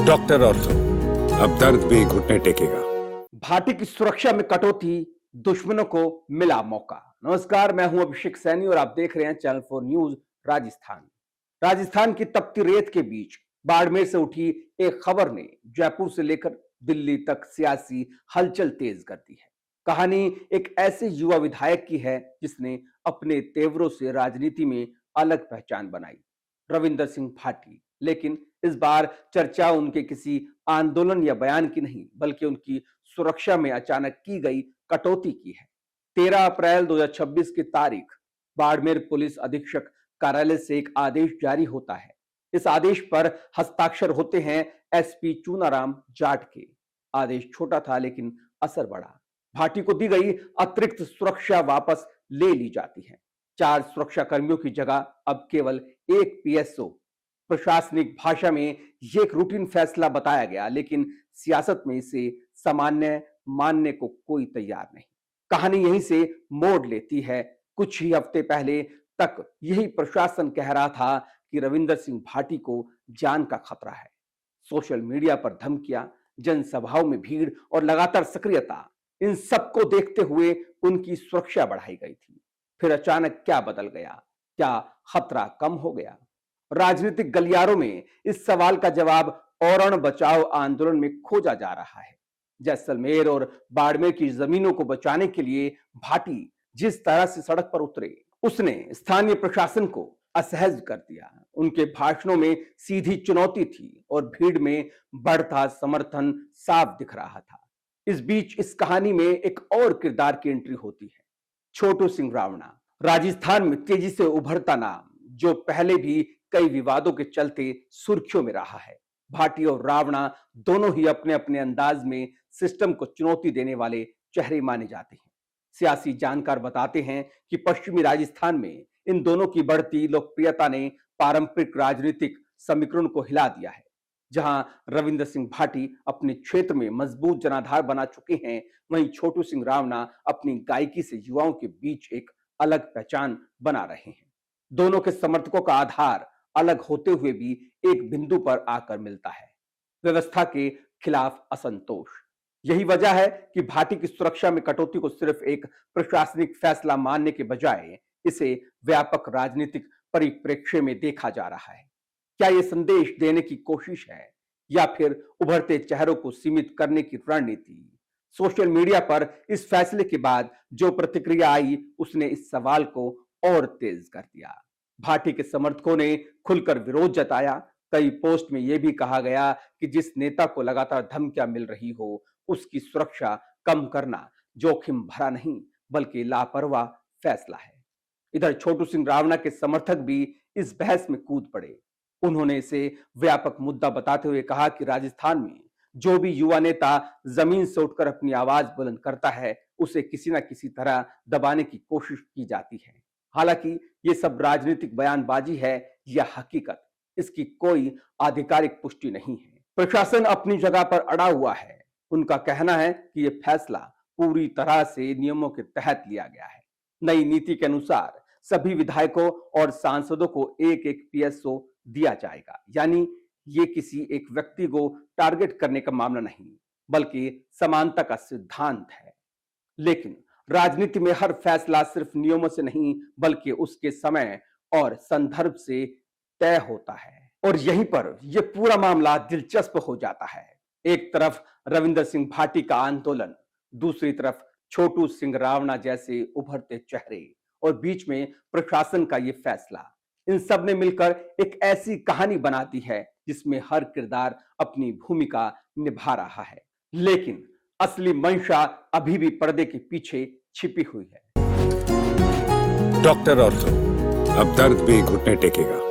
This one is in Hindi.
डॉक्टर ऑर्थो, अब दर्द भी घुटने टेकेगा। भाटी की सुरक्षा में कटौती, दुश्मनों को मिला मौका। नमस्कार, मैं हूं अभिषेक सैनी और आप देख रहे हैं चैनल 4 न्यूज राजस्थान। राजस्थान की तपती रेत के बीच बाड़मेर से उठी एक खबर ने जयपुर से लेकर दिल्ली तक सियासी हलचल तेज कर दी है। कहानी एक ऐसे युवा विधायक की है जिसने अपने तेवरों से राजनीति में अलग पहचान बनाई, रविंदर सिंह भाटी। लेकिन इस बार चर्चा उनके किसी आंदोलन या बयान की नहीं, बल्कि उनकी सुरक्षा में अचानक की गई कटौती की है। 13 अप्रैल 2026 की तारीख बाड़मेर पुलिस अधीक्षक कार्यालय से एक आदेश जारी होता है। इस आदेश पर हस्ताक्षर होते हैं एसपी चूनाराम जाट के। आदेश छोटा था लेकिन असर बड़ा। भाटी को दी गई अतिरिक्त सुरक्षा वापस ले ली जाती है। 4 सुरक्षा कर्मियों की जगह अब केवल एक पीएसओ। प्रशासनिक भाषा में यह एक रूटीन फैसला बताया गया, लेकिन सियासत में इसे सामान्य मानने को कोई तैयार नहीं। कहानी यहीं से मोड़ लेती है। कुछ ही हफ्ते पहले तक यही प्रशासन कह रहा था कि रविंदर सिंह भाटी को जान का खतरा है। सोशल मीडिया पर धमकियां, जनसभाओं में भीड़ और लगातार सक्रियता, इन सबको देखते हुए उनकी सुरक्षा बढ़ाई गई थी। फिर अचानक क्या बदल गया? क्या खतरा कम हो गया? राजनीतिक गलियारों में इस सवाल का जवाब औरण बचाओ आंदोलन में खोजा जा रहा है। जैसलमेर और बाड़मेर की जमीनों को बचाने के लिए भाटी जिस तरह से सड़क पर उतरे, उसने स्थानीय प्रशासन को असहज कर दिया। उनके भाषणों में सीधी चुनौती थी और भीड़ में बढ़ता समर्थन साफ दिख रहा था। इस बीच इस कहानी में एक और किरदार की एंट्री होती है, छोटू सिंह रावणा। राजस्थान में तेजी से उभरता नाम, जो पहले भी कई विवादों के चलते सुर्खियों में रहा है। भाटी और रावणा दोनों ही अपने अपने अंदाज में सिस्टम को चुनौती देने वाले चेहरे माने जाते हैं। सियासी जानकार बताते हैं कि पश्चिमी राजस्थान में इन दोनों की बढ़ती लोकप्रियता ने पारंपरिक राजनीतिक समीकरण को हिला दिया है। जहां रविंदर सिंह भाटी अपने क्षेत्र में मजबूत जनाधार बना चुके हैं, वहीं छोटू सिंह रावणा अपनी गायकी से युवाओं के बीच एक अलग पहचान बना रहे हैं। दोनों के समर्थकों का आधार अलग होते हुए भी एक बिंदु पर आकर मिलता है, व्यवस्था के खिलाफ असंतोष। यही वजह है कि भाटी की सुरक्षा में कटौती को सिर्फ एक प्रशासनिक फैसला मानने के बजाय इसे व्यापक राजनीतिक परिप्रेक्ष्य में देखा जा रहा है। क्या यह संदेश देने की कोशिश है या फिर उभरते चेहरों को सीमित करने की रणनीति? सोशल मीडिया पर इस फैसले के बाद जो प्रतिक्रिया आई, उसने इस सवाल को और तेज कर दिया। भाटी के समर्थकों ने खुलकर विरोध जताया। कई पोस्ट में यह भी कहा गया कि जिस नेता को लगातार धमकियां मिल रही हो, उसकी सुरक्षा कम करना जोखिम भरा नहीं बल्कि लापरवाह फैसला है। इधर छोटू सिंह रावणा के समर्थक भी इस बहस में कूद पड़े। उन्होंने इसे व्यापक मुद्दा बताते हुए कहा कि राजस्थान में जो भी युवा नेता जमीन से उठकर अपनी आवाज बुलंद करता है, उसे किसी ना किसी तरह दबाने की कोशिश की जाती है। हालांकि ये सब राजनीतिक बयानबाजी है या हकीकत, इसकी कोई आधिकारिक पुष्टि नहीं है। प्रशासन अपनी जगह पर अड़ा हुआ है। उनका कहना है कि यह फैसला पूरी तरह से नियमों के तहत लिया गया है। नई नीति के अनुसार सभी विधायकों और सांसदों को एक एक पीएसओ दिया जाएगा। यानी ये किसी एक व्यक्ति को टारगेट करने का मामला नहीं, बल्कि समानता का सिद्धांत है। लेकिन राजनीति में हर फैसला सिर्फ नियमों से नहीं बल्कि उसके समय और संदर्भ से तय होता है। और यहीं पर यह पूरा मामला दिलचस्प हो जाता है। एक तरफ रविंदर सिंह भाटी का आंदोलन, दूसरी तरफ छोटू सिंह रावणा जैसे उभरते चेहरे और बीच में प्रशासन का यह फैसला। इन सब ने मिलकर एक ऐसी कहानी बनाती है जिसमें हर किरदार अपनी भूमिका निभा रहा है, लेकिन असली मंशा अभी भी पर्दे के पीछे छिपी हुई है। डॉक्टर ऑर्थो, अब दर्द भी घुटने टेकेगा।